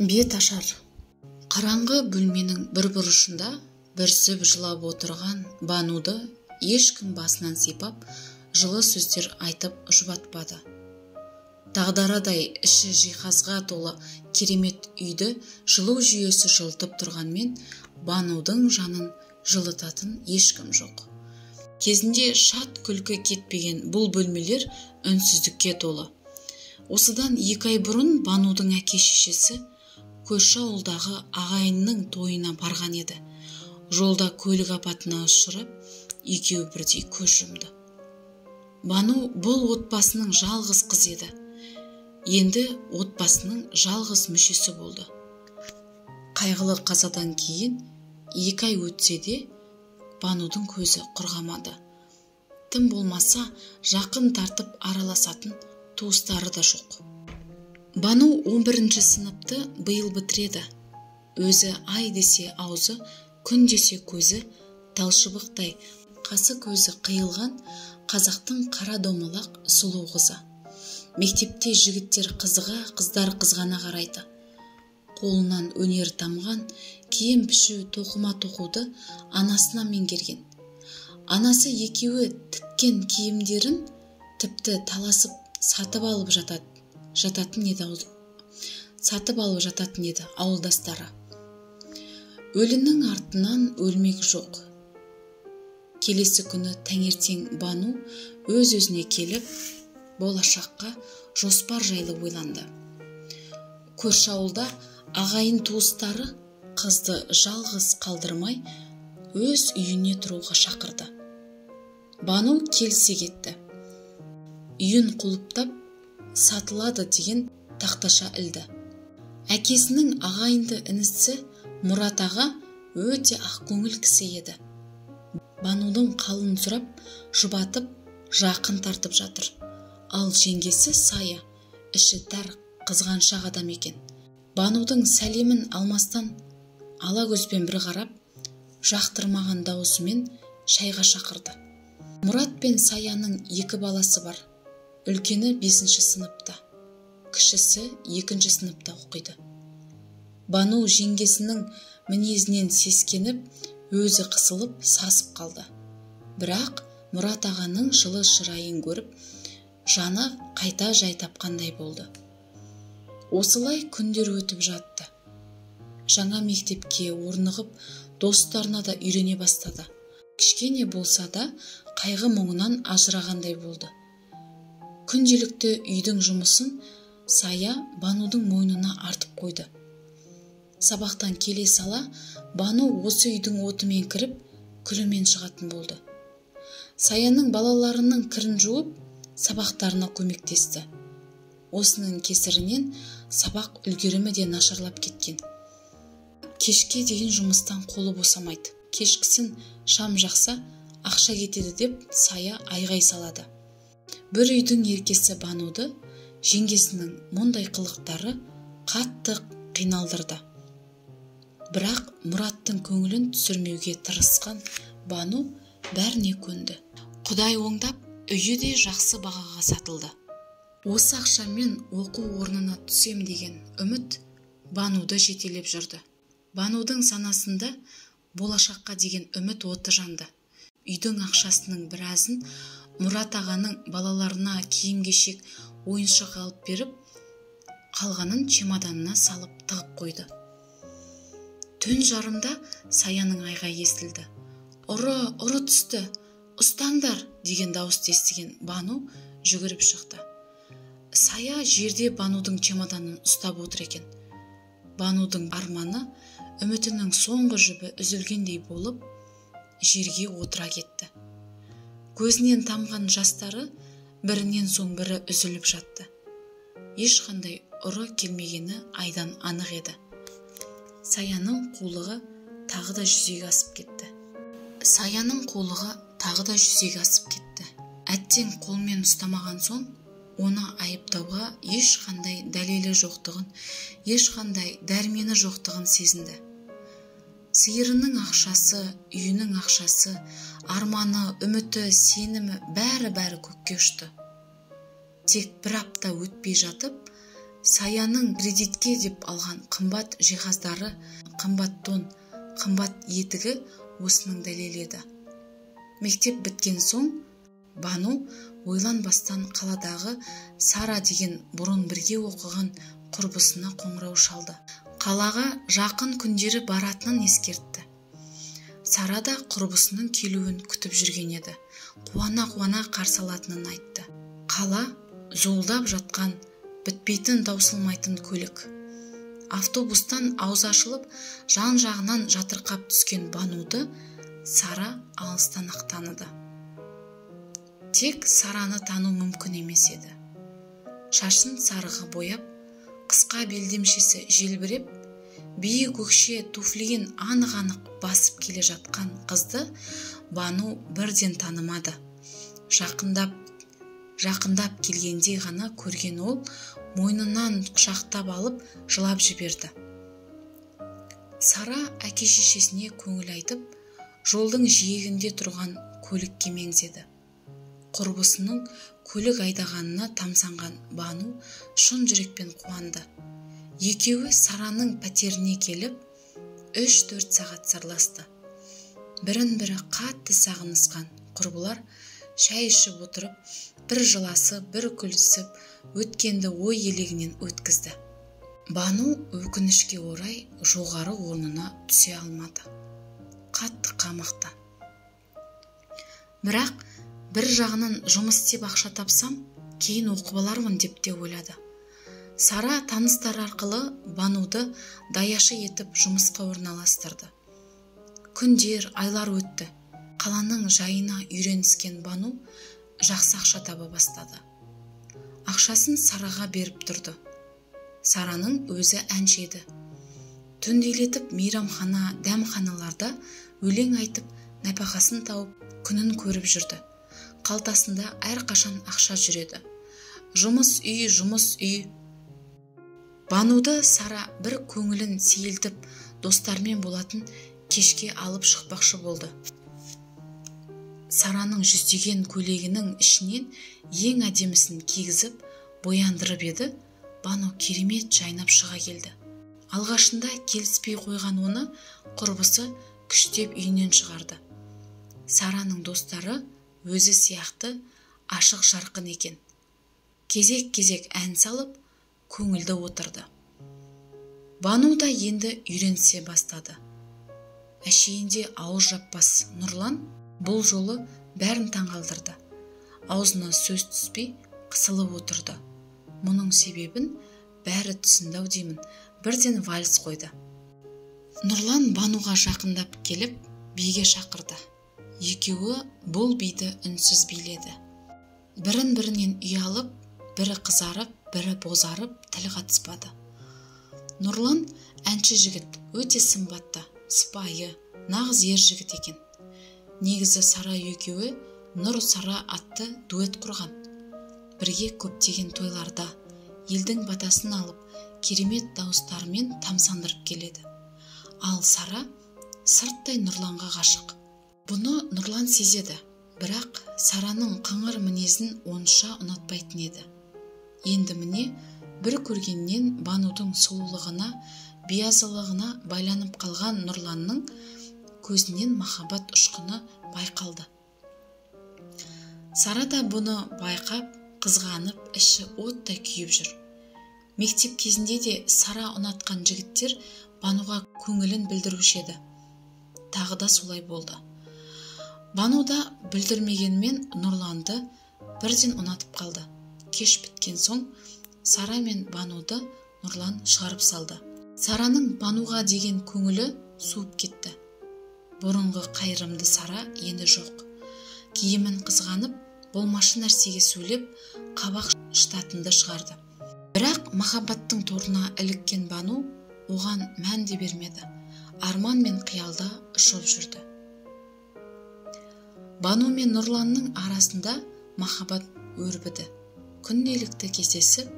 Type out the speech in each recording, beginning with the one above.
Бет ашар. Қараңғы бөлменің бір бұрышында бүрсіп жылап отырған Бануды ешкім басынан сипап, жылы сөздер айтып жұбатпады. Тағдарадай іші жиһазға толы керемет үйді жылу жүйесі жылытып тұрғанмен, Банудың жанын жылытатын ешкім жоқ. Кезінде шат күлкі кетпеген бұл бөлмелер үнсіздікке толы. Осыдан 2 ай бұрын Банудың әке-шешесі көрші ауылдағы ағайынның тойына барған еді. Жолда көлік апатына ұшырап, екеуі бірдей көз жұмды. Бану бұл отбасының жалғыз қыз еді. Енді отбасының жалғыз мүшесі болды. Қайғылы қазадан кейін 2 ай өтсе де, Банудың көзі құрғамады. Тым болмаса, жақын тартып араласатын туыстары да жоқ. Бану 11-ші сыныпты биыл бітіреді. Өзі ай десе аузы, күн десе көзі, талшыбықтай қасы көзі қиылған қазақтың қара домалақ сұлу қызы. Мектепте жігіттер қызыға, қыздар қызғана қарайды. Қолынан өнер тамған, киім пішу, тоқыма тоқуды анасына меңгерген. Анасы екеуі тіккен киімдерін тіпті таласып сатып алып жататын еді ауылдастары. Өлінің артынан өлмек жоқ. Келесі күні таңертең Бану өз-өзіне келіп, болашаққа жоспар жайлы ойланды. Көрші ауылда ағайын туыстары қызды жалғыз қалдырмай өз үйіне тұруға шақырды. Бану келсе кетті. Үйін құлыптап сатылады деген тақташа ілді. Әкесінің ағайынды інісі Мұрат аға өте ақкөңіл кісі еді. Банудың қалын сұрап, жұбатып, жақын тартып жатыр. Ал жеңгесі Сая, іші тар, қызғаншақ адам екен. Банудың сәлемін алмастан ала көзбен бір қарап, жақтырмаған даусымен шайға шақырды. Мұрат пен Саяның 2 баласы бар. Үлкені 5-ші сыныпта, кішісі 2-ші сыныпта оқиды. Бану жеңгесінің мінезінен сескеніп, өзі қысылып, сасып қалды. Бірақ Мұрат ағаның жылы шырайын көріп, жаны қайта жай тапқандай болды. Осылай күндер өтіп жатты. Жаңа мектепке орнығып, достарына да үйрене бастады. Кішкене болса да қайғы мұңынан ажырағандай болды. Күнделікті үйдің жұмысын Сая Банудың мойнына артып қойды. Сабақтан келе сала, Бану осы үйдің отымен кіріп, күлімен шығатын болды. Саяның балаларының кірін жуып, сабақтарына көмектесті. Осының кесірінен сабақ үлгерімі де нашарлап кеткен. Кешке дейін жұмыстан қолы босамайды. Кешкісін шам жақса, ақша кетеді деп Сая айғай салады. Бір үйдің еркесі Бануды жеңгесінің мұндай қылықтары қатты қиналдырды. Бірақ Мұраттың көңілін түсірмеуге тырысқан Бану бәріне көнді. Құдай оңдап, үйі де жақсы бағаға сатылды. Осы ақшамен оқу орнына түсем деген үміт Бануды жетелеп жүрді. Банудың санасында болашаққа деген үміт оты жанды. Үйдің ақшасының біразын Мұрат ағаның балаларына киім-кешек, ойыншық алып беріп, қалғанын чемоданына салып тығып қойды. Түн жарымда Саяның айғайы естілді. Ұры түсті, ұстаңдар деген дауысты естіген Бану жүгіріп шықты. Сая жерде Банудың чемоданын ұстап отыр екен. Банудың арманы, үмітінің соңғы жібі үзілгендей болып, жерге отыра кетті. Көзінен тамған жастары бірінен соң бірі үзіліп жатты. Ешқандай ұры келмегені айдан анық еді. Саяның қулығы тағы да жүзеге асып кетті. Әттең қолмен ұстамаған соң, оны айыптауға ешқандай дәлелі жоқтығын, ешқандай дәрмені жоқтығын сезінді. Сиырының ақшасы, үйінің ақшасы, арманы, үміті, сенімі бәрі көкке ұшты. Тек бір апта өтпей жатып, Саяның кредитке деп алған қымбат жиһаздары, қымбат тон, қымбат етігі осының дәлелі еді. Мектеп біткен соң Бану ойланбастан қаладағы Сара деген бұрын бірге оқыған құрбысына қоңырау шалды. Қалаға жақын күндері баратынын ескертті. Сара да құрбысының келуін күтіп жүрген еді. Қуана-қуана қарсы алатынын айтты. Қала зуылдап жатқан, бітпейтін таусылмайтын көлік. Автобустан аузы ашылып, жан-жағынан жатырқап түскен Бануды Сара алыстан-ақ таныды. Тек Сараны тану мүмкін емес еді. Шашын сарыға бояп, қысқа белдемшесі желбіреп, биік өкше туфлиін анық-анық басып келе жатқан қызды Бану бірден танымады. Жақындап келгенде ғана көрген ол мойнынан құшақтап алып жылап жіберді. Сара әке-шешесіне көңіл айтып, жолдың жиегінде тұрған көлікке меңзеді. Құрбысының көлік айдағанына тамсанған Бану шын жүрекпен қуанды. Екеуі Сараның пәтеріне келіп, 3-4 сағат сырласты. Бірін-бірі қатты сағынысқан құрбылар шай ішіп отырып, бір жыласы, бір күлісіп, өткенді ой елегінен өткізді. Бану өкінішке орай жоғары орнына түсе алмады. Қатты қамықты. Бірақ бір жағынан жұмыс істеп ақша тапсам, кейін оқып алармын деп те ойлады. Сара таныстар арқылы Бануды даяшы етіп жұмысқа орналастырды. Күндер, айлар өтті. Қаланың жайына үйреніскен Бану жақсы ақша таба бастады. Ақшасын Сараға беріп тұрды. Сараның өзі әнші еді. Түнделетіп мейрамхана, дәмханаларда өлең айтып, нәпақасын тауып, күнін көріп жүрді. Қалтасында әрқашан ақша жүреді. Жұмыс үй. Бануды Сара бір көңілін сейілтіп, достармен болатын кешке алып шықпақшы болды. Сараның жүздеген көйлегінің ішінен ең әдемісін кигізіп, бояндырып еді, Бану керемет жайнап шыға келді. Алғашында келіспей қойған оны құрбысы күштеп үйінен шығарды. Сараның достары өзі сияқты ашық жарқын екен. Кезек-кезек ән салып, көңілді отырды. Бану да енді үйренсе бастады. Әшейінде ауыз жаппас Нұрлан бұл жолы бәрін таңғалдырды. Аузына сөз түспей қысылып отырды. Мұның себебін бәрі түсінді-ау деймін. Бірден вальс қойды. Нұрлан Бануға жақындап келіп, биге шақырды. Екеуі бұл биді үнсіз биледі. Бірін-бірінен ұялып, бірі қызарып, бірі бозарып, тіл қатыспады. Нұрлан әнші жігіт, өте сымбатты, сыпайы, нағыз ер жігіт екен. Негізі Сара екеуі Нұр Сара атты дуэт құрған. Бірге көптеген тойларда елдің батасын алып, керемет дауыстарымен тамсандырып келеді. Ал Сара сырттай Нұрланға ғашық. Бұны Нұрлан сезеді, бірақ Сараның қыңыр мінезін онша ұнатпайтын еді. Енді міне бір көргеннен Банудың сұлулығына, биязылығына байланып қалған Нұрланның көзінен махаббат ұшқыны байқалды. Сара да бұны байқап, қызғанып, іші оттай күйіп жүр. Мектеп кезінде де Сара ұнатқан жігіттер Бануға көңілін білдіруші еді. Тағы да солай болды. Бану да білдірмегенмен Нұрланды бірден ұнатып қалды. Кеш біткен соң Сара мен Бануды Нұрлан шығарып салды. Сараның Бануға деген көңілі суып кетті. Бұрынғы қайырымды Сара енді жоқ. Киімін қызғанып, болмашы нәрсеге сөйлеп, қабақ штатынды шығарды. Бірақ махаббаттың торына іліккен Бану оған мән де бермеді. Арман мен қиялда ұшып жүрді. Бану мен Нұрланның арасында махаббат өрбіді. Күнделікті кездесіп,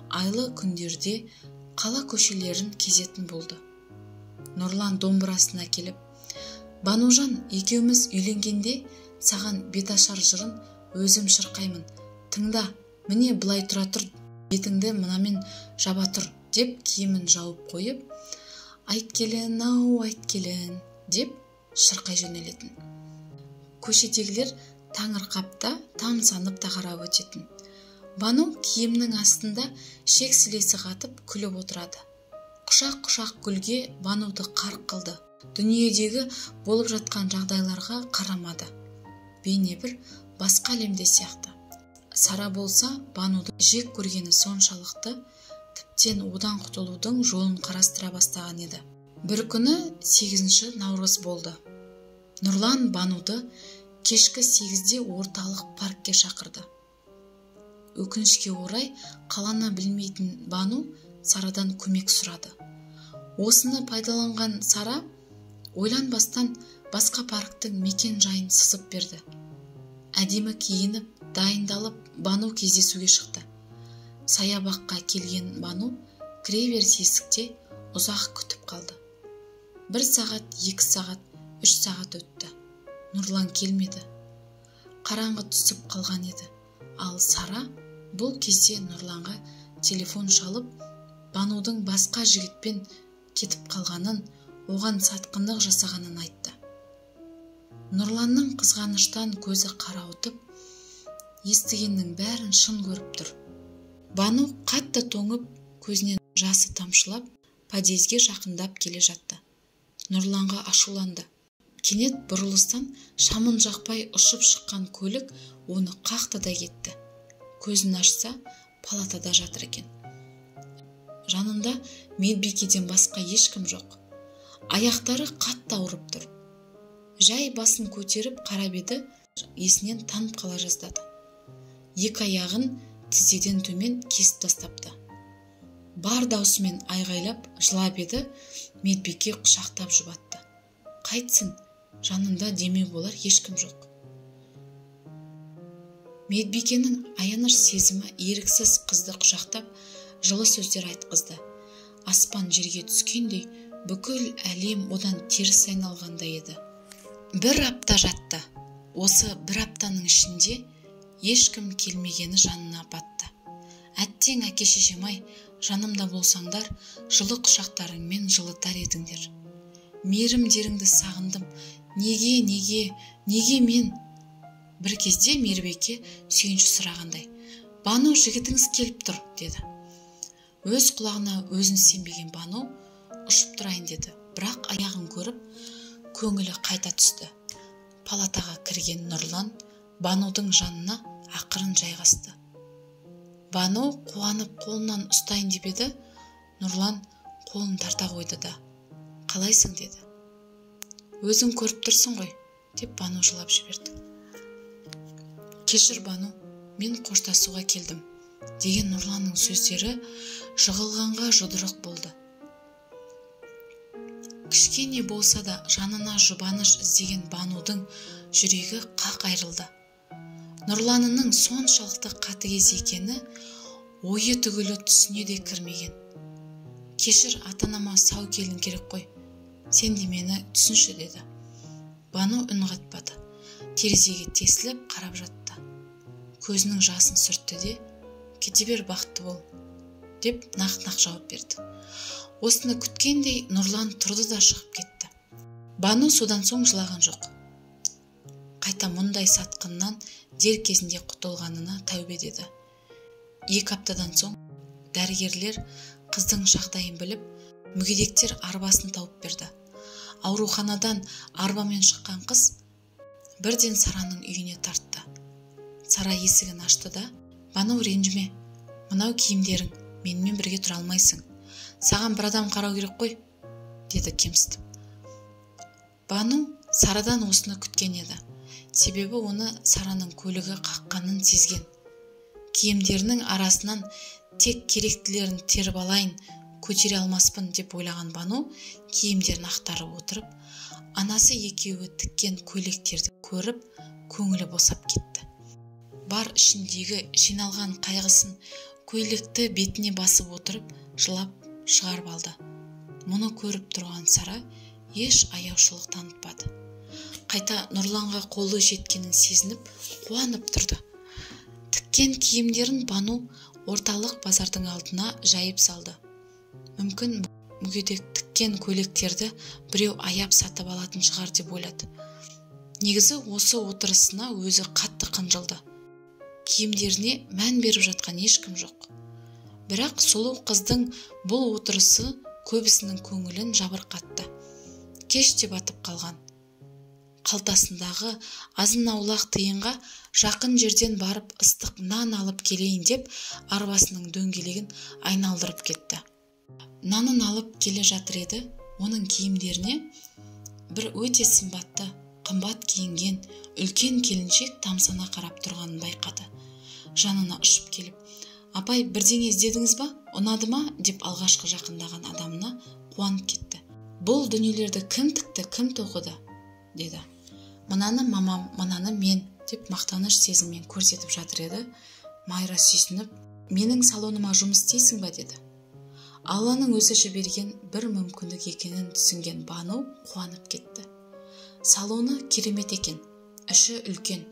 айлы күндерде қала көшелерін кезетін болды. Нұрлан домбырасына келіп, «Банужан, екеуміз үйленгенде саған беташар жырын өзім шырқаймын. Тыңда, міне былай тұра тұр» бетіңді мынамен жаба тұр деп киімін жауып қойып, айт келін, ау, айт келін деп шырқай жөнелетін. Көшедегілер таңырқапта тамсанып та қарап өтетін. Бану киімнің астында шек сілесі қатып күліп отырады. Құшақ-құшақ гүлге Бануды қарқ қылды. Дүниедегі болып жатқан жағдайларға қарамады. Бейне бір басқа әлемде сияқты. Сара болса Бануды жек көргені соншалықты, тіптен одан құтылудың жолын қарастыра бастаған еді. Бір күні 8 наурыз болды. Нұрлан Бануды кешкі 8-де орталық паркке шақырды. Өкінішке орай қаланы білмейтін Бану Сарадан көмек сұрады. Осыны пайдаланған Сара ойланбастан басқа парктың мекен жайын сызып берді. Әдемі киініп, дайындалып, Бану кездесуге шықты. Саябаққа келген Бану кіреберіс есікте ұзақ күтіп қалды. 1 сағат, 2 сағат, 3 сағат өтті. Нұрлан келмеді. Қараңғы түсіп қалған еді. Ал Сара бұл кезде Нұрланға телефон шалып, Банудың басқа жігітпен кетіп қалғанын, оған сатқындық жасағанын айтты. Нұрланның қызғаныштан көзі қарауытып, естігеннің бәрін шын көріп тұр. Бану қатты тоңып, көзінен жасы тамшылап, подъезге жақындап келе жатты. Нұрланға ашуланды. Кенет бұрылыстан шамын жақпай ұшып шыққан көлік оны қақты да кетті. Көзін ашса, палатада жатыр екен. Жанында медбикеден басқа ешкім жоқ. Аяқтары қатты ауырып тұр. Жай басын көтеріп қарап еді, есінен танып қала жаздады. 2 аяғын тізеден төмен кесіп тастапты. Бар даусымен айғайлап жылап еді, медбике құшақтап жұбатты. Қайтсын, жанында демеу болар ешкім жоқ. Медбикенің аяныш сезімі еріксіз қызды құшақтап, жылы сөздер айтқызды. Аспан жерге түскендей, бүкіл әлем одан теріс айналғандай еді. 1 апта жатты. Осы 1 аптаның ішінде ешкім келмегені жанына батты. Әттең әке-шешем-ай, жанымда болсаңдар, жылы құшақтарыңмен жылытар едіңдер. Мейірімдеріңді сағындым. Неге мен? Бір кезде Мейірбике сүйінші сұрағандай. Бану, жігітіңіз келіп тұр, деді. Өз құлағына өзін сенбеген Бану ұшып тұрайын деді. Бірақ аяғын көріп, көңілі қайта түсті. Палатаға кірген Нұрлан Банудың жанына ақырын жайғасты. Бану қуанып қолынан ұстайын деп еді, Нұрлан қолын тарта қойды да, қалайсың деді. Өзің көріп тұрсың ғой, деп Бану жылап жіберді. Кешір Бану, мен қоштасуға келдім, деген Нұрланның сөздері жығылғанға жұдырық болды. Кішкене болса да жанына жұбаныш іздеген Банудың жүрегі қақ айрылды. Нұрланының соншалықты қатыгез екені ойы түгілі түсіне де кірмеген. Кешір, ата-анама сау келін керек қой, сен де мені түсінші, деді. Бану үн қатпады. Терезеге тесіліп қарап жатты. Көзінің жасын сүртті де, кете бер, бақытты бол, деп нақ-нақ жауап берді. Осыны күткендей Нұрлан тұрды да шығып кетті. Бану содан соң жылаған жоқ. Қайта мұндай сатқыннан дер кезінде құтылғанына тәубе деді. 2 аптадан соң дәрігерлер қыздың жағдайын біліп, мүгедектер арбасын тауып берді. Ауруханадан арбамен шыққан қыз бірден Сараның үйіне тартты. Сара есігін ашты да, Бану, ренжіме, мынау киімдерің, менімен бірге тұра алмайсың. Саған бір адам қарау керек қой, деді кемсітіп. Бану Сарадан осыны күткен еді. Себебі оны Сараның көлігі қаққанын сезген. Киімдерінің арасынан тек керектілерін теріп алайын, көтере алмаспын деп ойлаған Бану киімдерін ақтарып отырып, анасы екеуі тіккен көйлектерді көріп, көңілі босап кетті. Бар ішіндегі жиналған қайғысын көйлекті бетіне басып отырып, жылап шығарып алды. Мұны көріп тұрған Сара еш аяушылық танытпады. Қайта Нұрланға қолы жеткенін сезініп, қуанып тұрды. Тіккен киімдерін Бану орталық базардың алдына жайып салды. Мүмкін мүгедек тіккен көйлектерді біреу аяп сатып алатын шығар деп ойлады. Негізі осы отырысына өзі қатты қынжылды. Киімдеріне мән беріп жатқан ешкім жоқ. Бірақ сұлу қыздың бұл отырысы көбісінің көңілін жабырқатты. Кеш те батып қалған. Қалтасындағы азын-аулақ тиынға жақын жерден барып ыстық нан алып келейін деп арбасының дөңгелегін айналдырып кетті. Нанын алып келе жатыр еді, оның киімдеріне бір өте сымбатты, қымбат киінген үлкен келіншек тамсана қарап тұрғанын байқады. Жанына ұшып келіп, «Апай, бірдеңе іздедіңіз ба? Ұнады ма?» деп алғашқы жақындаған адамына қуанып кетті. «Бұл дүниелерді кім тікті, кім тоқыды?» деді. «Мынаны мамам, мынаны мен» деп мақтаныш сезіммен көрсетіп жатыр еді. Майра сүйсініп, «Менің салоныма жұмыс істейсің ба?» деді. Алланың өзі жіберген бір мүмкіндік екенін түсінген Бану қуанып кетті. Салоны керемет екен, іші үлкен.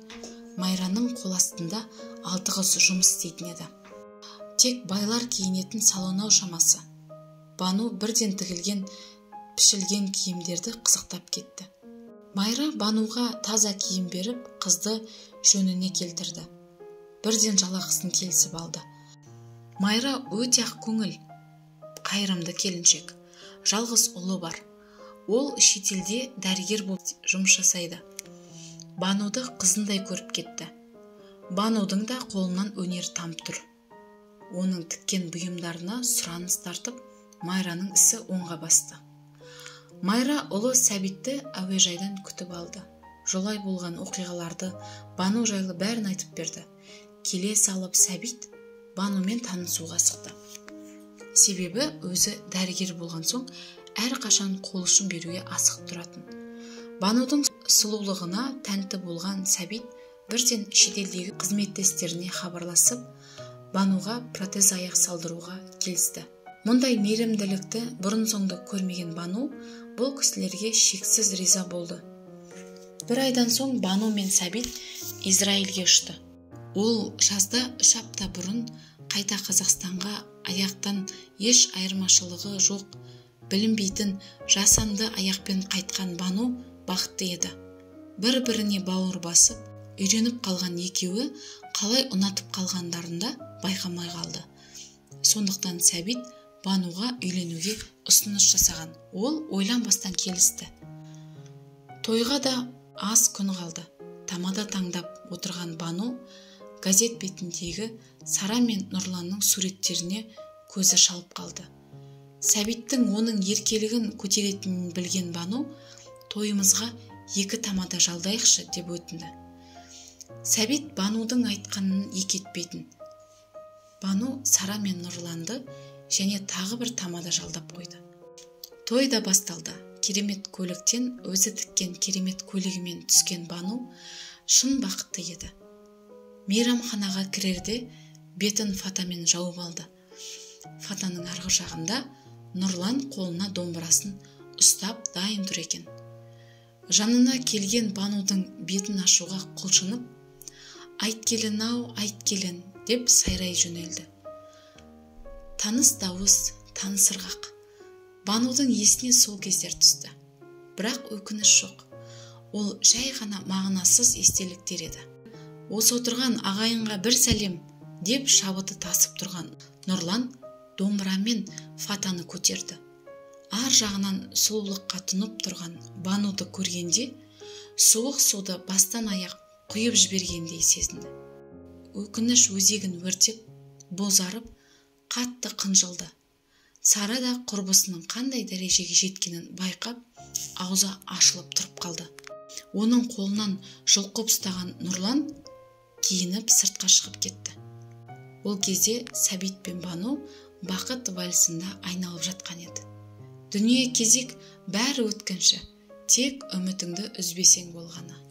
Майраның қол астында 6 қыз жұмыс істейтін еді. Тек байлар киінетін салоны шамасы. Бану бірден тігілген, пішілген киімдерді қызықтап кетті. Майра Бануға таза киім беріп, қызды жөніне келтірді. Бірден жалақысын келісіп алды. Майра өте ақ көңіл, қайырымды келіншек. Жалғыз ұлы бар. Ол шетелде дәрігер болып жұмыс жасайды. Бануды қызындай көріп кетті. Банудың да қолынан өнер тамып тұр. Оның тіккен бұйымдарына сұраныс тартып, Майраның ісі оңға басты. Майра ұлы Сәбитті әуежайдан күтіп алды. Жолай болған оқиғаларды Бану жайлы бәрін айтып берді. Келе салып Сәбит Банумен танысуға асықты. Себебі өзі дәрігер болған соң әрқашан қол ұшын беруге асық тұратын. Банудың сұлулығына тәнті болған Сәбит бірден шетелдегі қызметтестеріне хабарласып, Бануға протез аяқ салдыруға келісті. Мұндай мейірімділікті бұрын соңды көрмеген Бану бұл кісілерге шексіз риза болды. Бір айдан соң Бану мен Сәбит Израильге ұшты. Ол жазда 3 апта бұрын қайта Қазақстанға аяқтан еш айырмашылығы жоқ, білінбейтін жасанды аяқпен қайтқан Бану бақытты еді. Бір-біріне бауыр басып, үйреніп қалған екеуі қалай ұнатып қалғандарында байқамай қалды. Сондықтан Сәбит Бануға үйленуге ұсыныс жасаған. Ол ойланбастан келісті. Тойға да аз күн қалды. Тамада таңдап отырған Бану газет бетіндегі Сара мен Нұрланның суреттеріне көзі шалып қалды. Сәбиттің оның еркелігін көтеретінін білген Бану тойымызға 2 тамада жалдайықшы деп өтінді. Сәбит Банудың айтқанын екетпейтін. Бану Сара мен Нұрланды және тағы бір тамада жалдап қойды. Той да басталды. Керемет көліктен өзі тіккен керемет көлігімен түскен Бану шын бақытты еді. Мейрамханаға кірерде бетін фатамен жауып алды. Фатаның арғы жағында Нұрлан қолына домбырасын ұстап дайын тұр екен. Жанына келген Банудың бетін ашуға құлшынып, «Айт келін-ау, айт келін» деп сайрай жөнелді. Таныс дауыс, таныс ырғақ. Банудың есіне сол кездер түсті. Бірақ өкініш жоқ. Ол жай ғана мағынасыз естеліктер еді. Осы отырған ағайынға бір сәлем деп шабыты тасып тұрған Нұрлан домбырамен фатаны көтерді. Ар жағынан сұлулыққа тұнып тұрған Бануды көргенде суық суды бастан аяқ құйып жібергендей сезінді. Өкініш өзегін өртеп, бозарып, қатты қынжылды. Сара да құрбысының қандай дәрежеге жеткенін байқап, аузы ашылып тұрып қалды. Оның қолынан жұлқып ұстаған Нұрлан киініп сыртқа шығып кетті. Ол кезде Сәбит пен Бану бақыт вальсында айналып жатқан еді. Дүние кезек бәрі өткінші, тек үмітіңді үзбесең болғаны.